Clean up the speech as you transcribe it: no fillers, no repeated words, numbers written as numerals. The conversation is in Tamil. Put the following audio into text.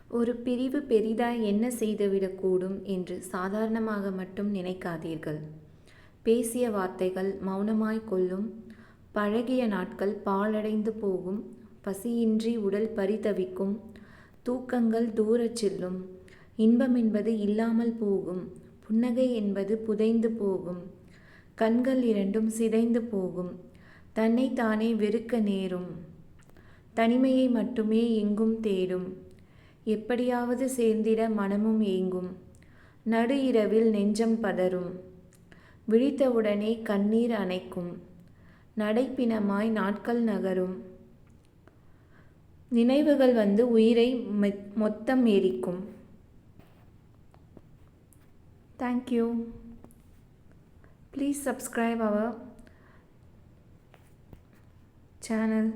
ஒரு பிரிவு பெரிதாய் என்ன செய்துவிடக்கூடும் என்று சாதாரணமாக மட்டும் நினைக்காதீர்கள். பேசிய வார்த்தைகள் மௌனமாய் கொல்லும். பழகிய நாட்கள் பாழடைந்து போகும். பசியின்றி உடல் பரிதவிக்கும். தூக்கங்கள் தூரச் செல்லும். இன்பம் என்பது இல்லாமல் போகும். புன்னகை என்பது புதைந்து போகும். கண்கள் இரண்டும் சிதைந்து போகும். தன்னைத்தானே வெறுக்க நேரும். தனிமையை மட்டுமே எங்கும் தேடும். எப்படியாவது சேர்ந்திட மனமும் ஏங்கும். நடு இரவில் நெஞ்சம் பதறும். விழித்தவுடனே கண்ணீர் அணைக்கும். நடைப்பிணமாய் நாட்கள் நகரும். நினைவுகள் வந்து உயிரை மொத்தம் எரிக்கும். Thank you. Please subscribe our channel.